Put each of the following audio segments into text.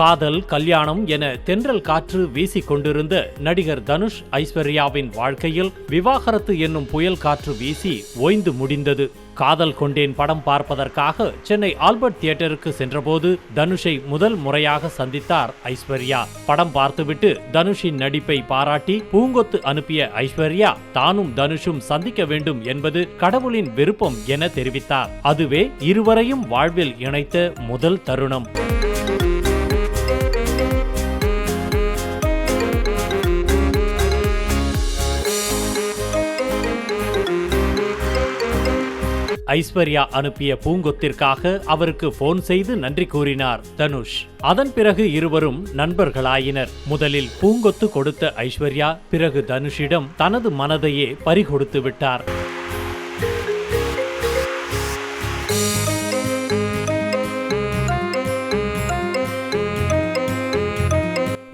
காதல், கல்யாணம் என தென்றல் காற்று வீசிக் கொண்டிருந்த நடிகர் தனுஷ் ஐஸ்வர்யாவின் வாழ்க்கையில் விவாகரத்து என்னும் புயல் காற்று வீசி ஓய்ந்து முடிந்தது. காதல் கொண்டேன் படம் பார்ப்பதற்காக சென்னை ஆல்பர்ட் தியேட்டருக்கு சென்றபோது தனுஷை முதல் முறையாக சந்தித்தார் ஐஸ்வர்யா. படம் பார்த்துவிட்டு தனுஷின் நடிப்பை பாராட்டி பூங்கொத்து அனுப்பிய ஐஸ்வர்யா தானும் தனுஷும் சந்திக்க வேண்டும் என்பது கடவுளின் விருப்பம் என தெரிவித்தார். அதுவே இருவரையும் வாழ்வில் இணைத்த முதல் தருணம். ஐஸ்வர்யா அனுப்பிய பூங்கொத்திற்காக அவருக்கு போன் செய்து நன்றி கூறினார் தனுஷ். அதன் பிறகு இருவரும் நண்பர்களாயினர். முதலில் பூங்கொத்து கொடுத்த ஐஸ்வர்யா பிறகு தனுஷிடம் தனது மனதையே பறிகொடுத்து விட்டார்.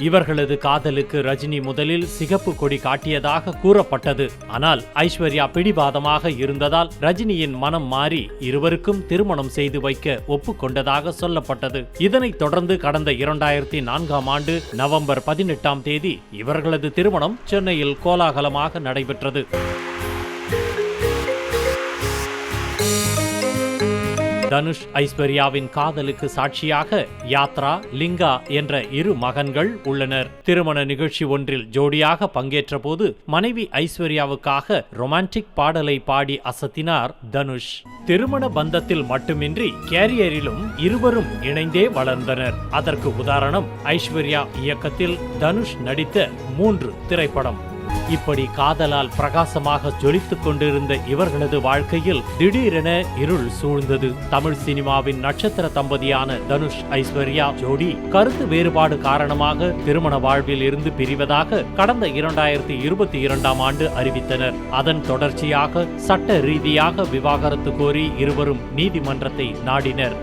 இவர்களது காதலுக்கு ரஜினி முதலில் சிகப்பு கொடி காட்டியதாக கூறப்பட்டது. ஆனால் ஐஸ்வர்யா பிடிவாதமாக இருந்ததால் ரஜினியின் மனம் மாறி இருவருக்கும் திருமணம் செய்து வைக்க ஒப்புக்கொண்டதாக சொல்லப்பட்டது. இதனைத் தொடர்ந்து கடந்த 2004ஆம் ஆண்டு நவம்பர் 18ஆம் தேதி இவர்களது திருமணம் சென்னையில் கோலாகலமாக நடைபெற்றது. தனுஷ் ஐஸ்வர்யாவின் காதலுக்கு சாட்சியாக யாத்ரா, லிங்கா என்ற இரு மகன்கள் உள்ளனர். திருமண நிகழ்ச்சி ஒன்றில் ஜோடியாக பங்கேற்ற போது மனைவி ஐஸ்வர்யாவுக்காக ரொமான்டிக் பாடலை பாடி அசத்தினார் தனுஷ். திருமண பந்தத்தில் மட்டுமின்றி கேரியரிலும் இருவரும் இணைந்தே வளர்ந்தனர். அதற்கு உதாரணம் ஐஸ்வர்யா இயக்கத்தில் தனுஷ் நடித்த 3 திரைப்படம். இப்படி காதலால் பிரகாசமாக ஜொலித்துக் கொண்டிருந்த இவர்களது வாழ்க்கையில் திடீரென இருள் சூழ்ந்தது. தமிழ் சினிமாவின் நட்சத்திர தம்பதியான தனுஷ் ஐஸ்வர்யா ஜோடி கருத்து வேறுபாடு காரணமாக திருமண வாழ்வில் இருந்து பிரிவதாக கடந்த 2022ஆம் ஆண்டு அறிவித்தனர். அதன் தொடர்ச்சியாக சட்ட ரீதியாக விவாகரத்து கோரி இருவரும் நீதிமன்றத்தை நாடினர்.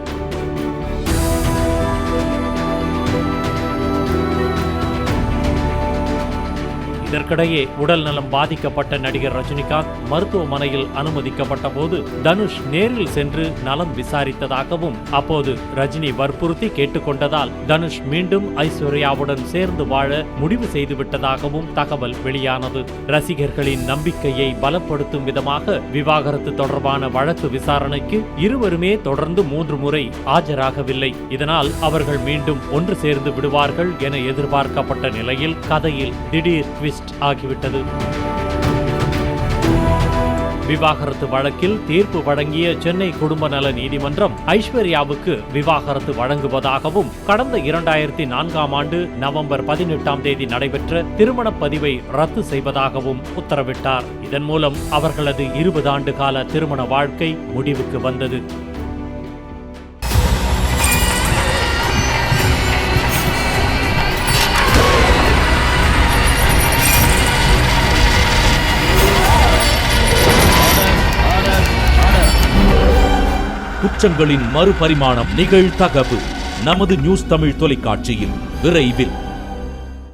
இதற்கிடையே உடல் நலம் பாதிக்கப்பட்ட நடிகர் ரஜினிகாந்த் மருத்துவமனையில் அனுமதிக்கப்பட்ட போது தனுஷ் நேரில் சென்று நலம் விசாரித்ததாகவும் அப்போது ரஜினி வற்புறுத்தி கேட்டுக்கொண்டதால் தனுஷ் மீண்டும் ஐஸ்வர்யாவுடன் சேர்ந்து வாழ முடிவு செய்துவிட்டதாகவும் தகவல் வெளியானது. ரசிகர்களின் நம்பிக்கையை பலப்படுத்தும் விதமாக விவாகரத்து தொடர்பான வழக்கு விசாரணைக்கு இருவருமே தொடர்ந்து 3 முறை ஆஜராகவில்லை. இதனால் அவர்கள் மீண்டும் ஒன்று சேர்ந்து விடுவார்கள் என எதிர்பார்க்கப்பட்ட நிலையில் கதையில் திடீர் ட்விஸ்ட் ஆகிவிட்டது. விவாகரத்து வழக்கில் தீர்ப்பு வழங்கிய சென்னை குடும்ப நல நீதிமன்றம் ஐஸ்வர்யாவுக்கு விவாகரத்து வழங்குவதாகவும் கடந்த 2004ஆம் ஆண்டு நவம்பர் 18ஆம் தேதி நடைபெற்ற திருமண பதிவை ரத்து செய்வதாகவும் உத்தரவிட்டார். இதன் மூலம் அவர்களது 20 ஆண்டு கால திருமண வாழ்க்கை முடிவுக்கு வந்தது. குற்றங்களின் மறுபரிமாணம் நிகழ்தகவு நமது நியூஸ் தமிழ் தொலைக்காட்சியில் விரைவில்.